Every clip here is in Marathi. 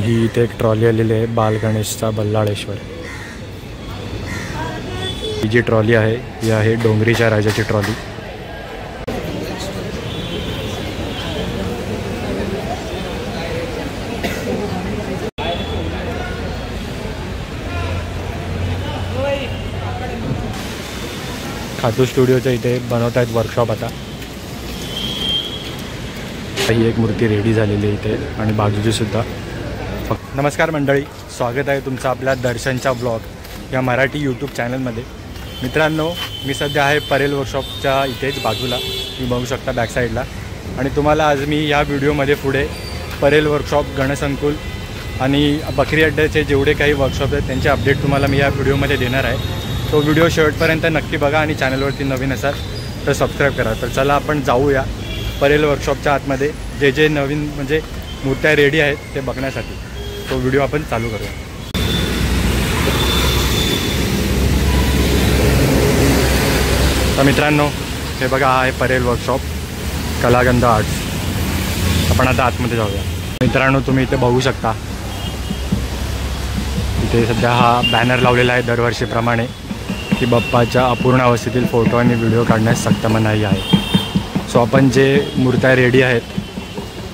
ही इथे एक ट्रॉली आलेली आहे बाल गणेशचा बल्लाळेश्वर। ही जी ट्रॉली आहे ही आहे डोंगरीच्या राजाची ट्रॉली। खातू स्टुडिओच्या इथे बनवत आहेत वर्कशॉप आता। ही एक मूर्ती रेडी झालेली आहे इथे आणि बाजूची सुद्धा। नमस्कार मंडळी, स्वागत आहे तुमचं आपल्या दर्शनच्या ब्लॉग या मराठी यूट्यूब चॅनलमध्ये। मित्रांनो, मी सध्या आहे परेल वर्कशॉपच्या इथेच बाजूला, तुम्ही बघू शकता बॅक साईडला। आणि तुम्हाला आज मी या व्हिडिओमध्ये पुढे परेल वर्कशॉप, गणसंकुल आणि बकरी अड्ड्याचे जेवढे काही वर्कशॉप आहेत त्यांचे अपडेट तुम्हाला मी या व्हिडिओमध्ये देणार आहे। तो व्हिडिओ शेवटपर्यंत नक्की बघा आणि चॅनलवरती नवीन असाल तर सबस्क्राईब करा। तर चला आपण जाऊया परेल वर्कशॉपच्या आतमध्ये, जे जे नवीन म्हणजे मूर्त्या रेडी आहेत ते बघण्यासाठी। तो व्हिडिओ आपण चालू करूया। तर मित्रांनो, हे बघा, हा आहे परेल वर्कशॉप कलागंध आर्ट्स। आपण आता आतमध्ये जाऊया। मित्रांनो, तुम्ही इथे बघू शकता, इथे सध्या हा बॅनर लावलेला आहे दरवर्षीप्रमाणे की बाप्पाच्या अपूर्ण अवस्थेतील फोटो आणि व्हिडिओ काढण्यास सक्त मनाई आहे। सो आपण जे मूर्त्या रेडी आहेत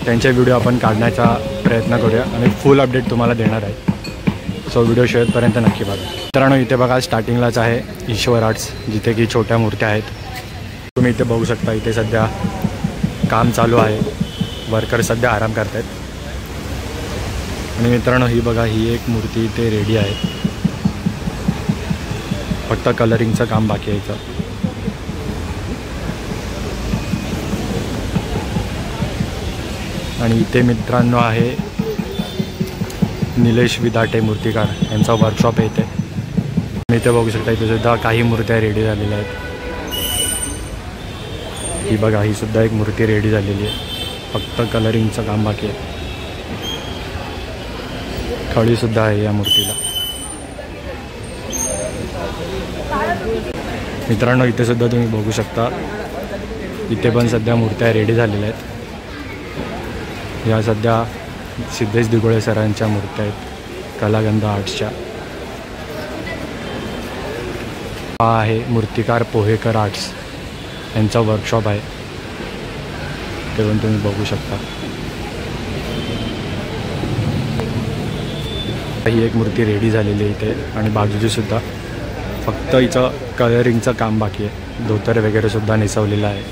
त्यांचे व्हिडिओ आपण काढण्याचा प्रयत्न करूया आणि फुल अपडेट तुम्हाला देणार आहे। सो व्हिडिओ शेवटपर्यंत नक्की बघा। मित्रांनो, इथे बघा स्टार्टिंगलाच आहे ईश्वर आर्ट्स, जिथे की छोट्या मूर्त्या आहेत। तुम्ही इथे बघू शकता, इथे सध्या काम चालू आहे, वर्कर सध्या आराम करत आहेत। आणि मित्रांनो, ही बघा, ही एक मूर्ती इथे रेडी आहे, फक्त कलरिंगचं काम बाकी आहे इथं। आणि इथे मित्रांनो आहे निलेश विदाटे मूर्तिकार यांचा वर्कशॉप आहे इथे। तुम्ही इथे बघू शकता, इथे सुद्धा काही मूर्त्या रेडी झालेल्या आहेत। ही बघा, ही सुद्धा एक मूर्ती रेडी झालेली आहे, फक्त कलरिंगचं काम बाकी आहे। खळीसुद्धा आहे या मूर्तीला। मित्रांनो, इथे सुद्धा तुम्ही बघू शकता, इथे पण सध्या मूर्त्या रेडी झालेल्या आहेत। या सध्या सिद्धेश दिगोळे सरांच्या मूर्त्या आहेत कलागंध आर्ट्सच्या। हा आहे मूर्तिकार पोहेकर आर्ट्स यांचा वर्कशॉप आहे, ते पण तुम्ही बघू शकता। ही एक मूर्ती रेडी झालेली आहे इथे आणि बाजूची सुद्धा, फक्त हिचं कलरिंगचं काम बाकी आहे। धोतर वगैरे सुद्धा नेसवलेलं आहे।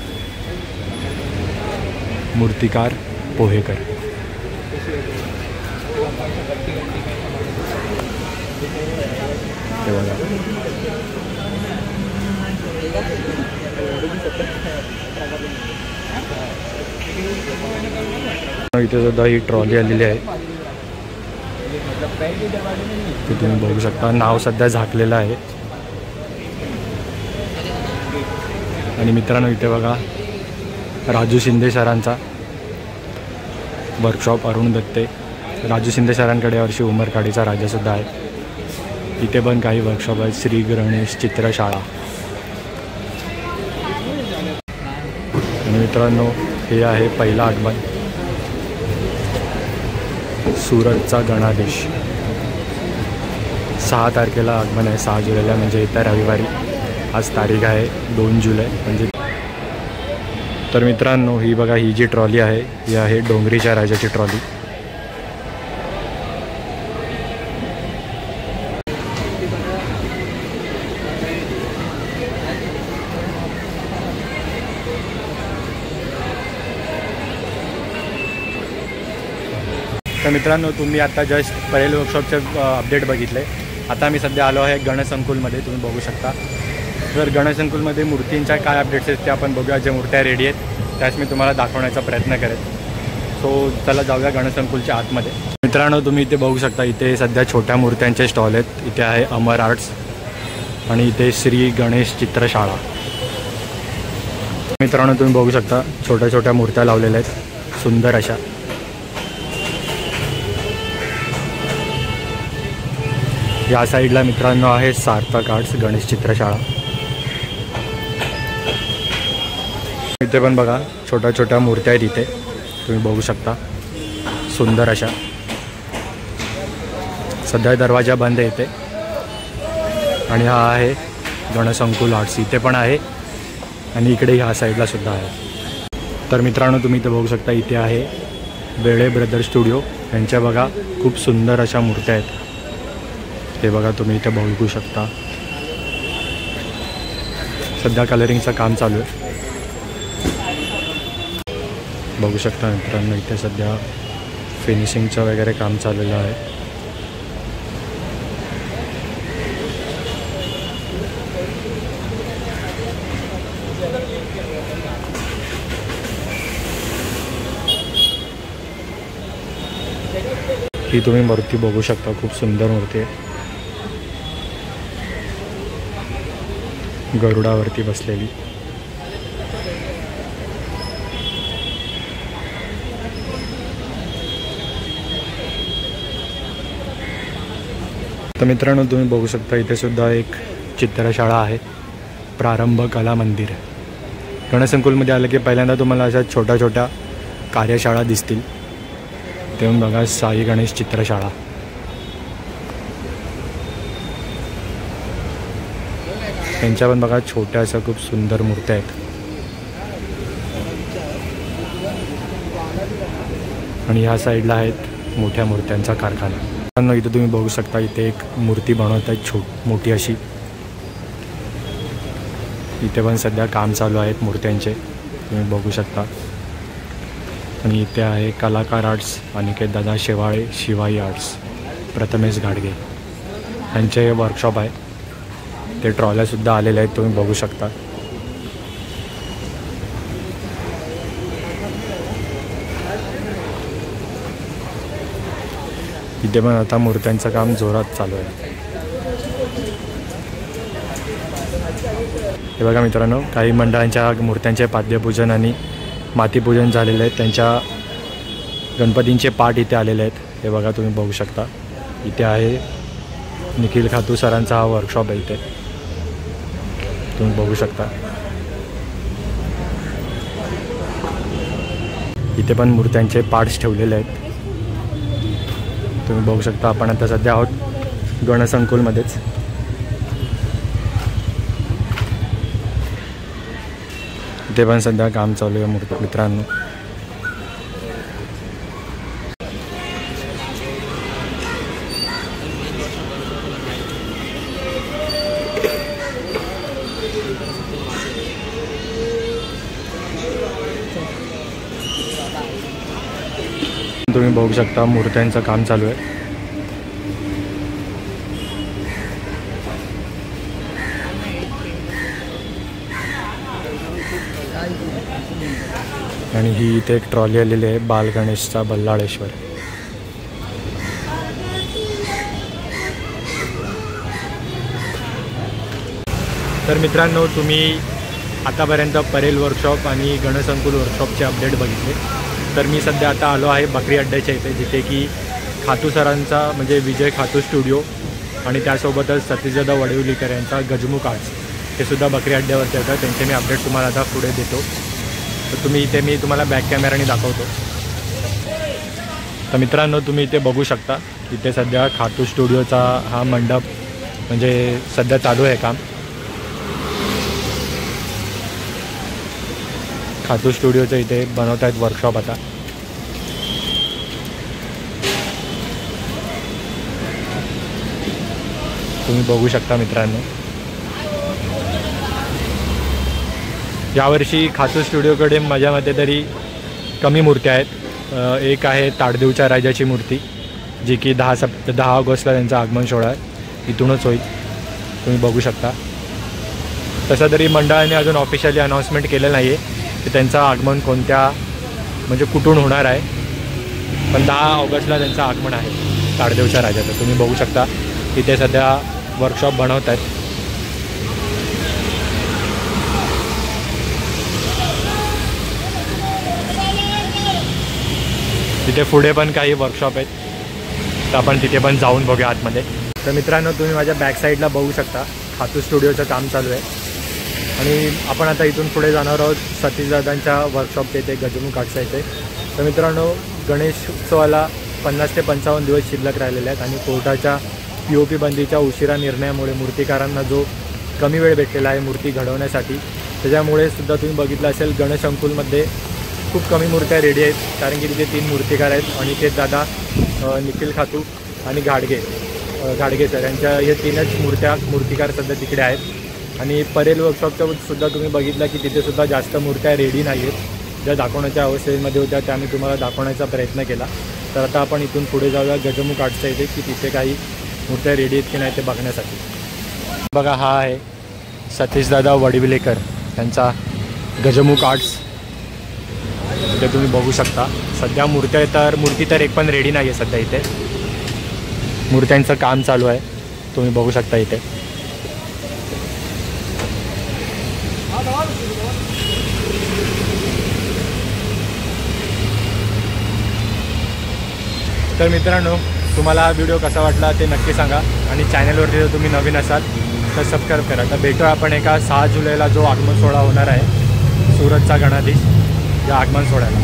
मूर्तिकार पोहेकर। हे बघा, इथे सुद्धा ही ट्रॉली आलेली आहे, ते तुम्ही बघू शकता। नाव सध्या झाकलेलं आहे। आणि मित्रांनो, इथे बघा राजू शिंदे सरांचा वर्कशॉप, अरुण दत्ते। राजू शिंदे सरांकडे यावर्षी उमरकाडीचा राजासुद्धा आहे। इथे पण काही वर्कशॉप आहेत, श्री गणेश चित्रशाळा। आणि मित्रांनो, हे आहे पहिला आगमन सुरतचा गणाधीश। 6 तारखेला आगमन आहे, 6 जुलैला म्हणजे येत्या रविवारी। आज तारीख आहे 2 जुलै म्हणजे। तर मित्रांनो, ही बघा, ही जी ट्रॉली आहे ही आहे डोंगरीच्या राजाची ट्रॉली। तर मित्रांनो, तुम्ही आता जस्ट परेल वर्कशॉपचे अपडेट बघितले। आता मी सध्या आलो आहे गणसंकुलमध्ये, तुम्ही बघू शकता। तर गणसंकुलमध्ये मूर्तींच्या काय अपडेट्स आहेत ते आपण बघूया। ज्या मूर्त्या रेडी आहेत त्याच मी तुम्हाला दाखवण्याचा प्रयत्न करेन। सो चला जाऊया गणसंकुलच्या आतमध्ये। मित्रांनो, तुम्ही इथे बघू शकता, इथे सध्या छोट्या मूर्त्यांचे स्टॉल आहेत। इथे आहे अमर आर्ट्स आणि इथे श्री गणेश चित्रशाळा। मित्रांनो, तुम्ही बघू शकता, छोट्या छोट्या मूर्त्या लावलेल्या आहेत सुंदर अशा। या साईडला मित्रांनो आहे सार्थक आर्ट्स गणेश चित्रशाळा। इथे पण बघा छोट्या छोट्या मूर्त्या आहेत इथे, तुम्ही बघू शकता सुंदर अशा। सध्या दरवाजा बंद आहे इथे. आणि हा आहे गणसंकुल आर्ट्स, इथे पण आहे आणि इकडे ह्या साईडला सुद्धा आहे. तर मित्रांनो तुम्ही इथे बघू शकता, इथे आहे वेळे ब्रदर स्टुडिओ. यांच्या बघा खूप सुंदर अशा मूर्त्या आहेत. ते बघा तुम्ही इथे बघू शकता. सध्या कलरिंगचं काम चालू आहे. बघू शकता मित्रांनो इथे सध्या फिनिशिंगचं वगैरे काम चाललेलं आहे. ही तुम्ही मूर्ती बघू शकता, खूप सुंदर मूर्ती आहे. गरुडावरती बसलेली. तर मित्रांनो तुम्ही बघू शकता इथे सुद्धा एक चित्रशाळा आहे, प्रारंभ कला मंदिर. गणसंकुलमध्ये आलं की पहिल्यांदा तुम्हाला अशा छोट्या छोट्या कार्यशाळा दिसतील. तेव्हा बघा साई गणेश चित्रशाळा. त्यांच्या पण बघा छोट्या अशा खूप सुंदर मूर्त्या आहेत. आणि ह्या साईडला आहेत मोठ्या मूर्त्यांचा कारखाना. इथे तुम्ही बघू शकता इथे एक मूर्ती बनवत आहेत मोठी अशी. इथे पण सध्या काम चालू आहेत मूर्त्यांचे, तुम्ही बघू शकता. आणि इथे आहे कलाकार आर्ट्स, अनिकेत दादा शेवाळे, शिवाई आर्ट्स, प्रथमेश घाडगे यांचे हे वर्कशॉप आहे. ते ट्रॉल्यासुद्धा आलेले आहेत, तुम्ही बघू शकता. इथे पण आता मूर्त्यांचं काम जोरात चालू आहे. हे बघा मित्रांनो, काही मंडळांच्या मूर्त्यांचे पाद्यपूजन आणि मातीपूजन झालेले आहेत. त्यांच्या गणपतींचे पाठ इथे आलेले आहेत. हे बघा तुम्ही बघू शकता. इथे आहे निखिल खातू सरांचा हा वर्कशॉप आहे. इथे तुम्ही बघू शकता. इथे पण मूर्त्यांचे पार्ट्स ठेवलेले आहेत, तुम्ही बघू शकता. आपण आता सध्या आहोत गणसंकुलमध्येच. इथे पण सध्या काम चालू आहे मूर्ती मित्रांनो. तुम्ही बघू शकता मूर्त्यांचं काम चालू आहे. आणि ही इथे एक ट्रॉली आलेली आहे बाल गणेशचा बल्लाळेश्वर. तर मित्रांनो तुम्ही आतापर्यंत परेल वर्कशॉप आणि गणसंकुल वर्कशॉपचे अपडेट बघितले. तर मी सध्या आता आलो आहे बकरी अड्ड्याच्या इथे, जिथे की खातू सरांचा म्हणजे विजय खातू स्टुडिओ आणि त्यासोबतच सतीशदादा वडवलीकर यांचा गजमुख आर्ट्स हे सुद्धा बकरी अड्ड्यावरती येतात. त्यांचे मी अपडेट तुम्हाला आता पुढे देतो. तर तुम्ही इथे मी तुम्हाला बॅक कॅमेराने दाखवतो. तर मित्रांनो तुम्ही इथे बघू शकता, इथे सध्या खातू स्टुडिओचा हा मंडप म्हणजे सध्या चालू आहे काम. खातू स्टुडिओचं इथे बनवत आहेत वर्कशॉप आता. तुम्ही बघू शकता मित्रांनो. यावर्षी खातू स्टुडिओकडे माझ्या मते तरी कमी मूर्त्या आहेत. एक आहे ताडदेवच्या राजाची मूर्ती, जी की 10 ऑगस्टला त्यांचा आगमन सोहळा आहे, इथूनच होईल. तुम्ही बघू शकता. तसं तरी मंडळाने अजून ऑफिशियली अनाऊन्समेंट केलेलं नाही आहे की त्यांचं आगमन कोणत्या म्हणजे कुठून होणार आहे, पण 10 ऑगस्टला त्यांचं आगमन आहे ताडदेवच्या राजाचं. तुम्ही बघू शकता इथे सध्या वर्कशॉप बनवत आहेत. तिथे पुढे पण काही वर्कशॉप आहेत, तर आपण तिथे पण जाऊन बघूया आतमध्ये. तर मित्रांनो तुम्ही माझ्या बॅक साईडला बघू शकता खातू स्टुडिओचं काम चालू आहे. आणि आपण आता इथून पुढे जाणार आहोत सतीशदादांच्या वर्कशॉपच्या इथे गजमुख आर्ट्सच्या इथे. तर मित्रांनो गणेश उत्सवाला 50 ते 55 दिवस शिल्लक राहिलेले आहेत आणि कोर्टाच्या POP बंदीच्या उशिरा निर्णयामुळे मूर्तिकारांना जो कमी वेळ भेटलेला आहे मूर्ती घडवण्यासाठी, त्याच्यामुळे सुद्धा तुम्ही बघितलं असेल गणेशंकुलमध्ये खूप कमी मूर्त्या रेडी आहेत, कारण की तिथे 3 मूर्तिकार आहेत आणि ते दादा, निखिल खातू आणि घाडगे सर यांच्या हे 3च मूर्तिकार सध्या तिकडे आहेत. आणि परेल वर्कशॉपचं सुद्धा तुम्ही बघितलं की तिथे सुद्धा जास्त मूर्त्या रेडी नाही आहेत, ज्या दाखवण्याच्या अवस्थेमध्ये होत्या त्या मी तुम्हाला दाखवण्याचा प्रयत्न केला. तर आता आपण इथून पुढे जाऊया गजमुख आर्ट्सच्या इथे की तिथे काही मूर्त्या रेडी आहेत की नाही ते बघण्यासाठी. बघा हा आहे सतीशदादा वडविलेकर यांचा गजमुख आर्ट्स. इथे तुम्ही बघू शकता सध्या मूर्ती तर एक पण रेडी नाही आहे सध्या. इथे मूर्त्यांचं काम चालू आहे, तुम्ही बघू शकता इथे. तर मित्रांनो, तुम्हाला हा व्हिडिओ कसा वाटला ते नक्की सांगा आणि चॅनलवरती जर तुम्ही नवीन असाल तर सबस्क्राईब करा. तर भेटूया आपण एका 6 जुलैला जो आगमन सोहळा होणार आहे सुरतचा गणाधीश या आगमन सोहळ्याला.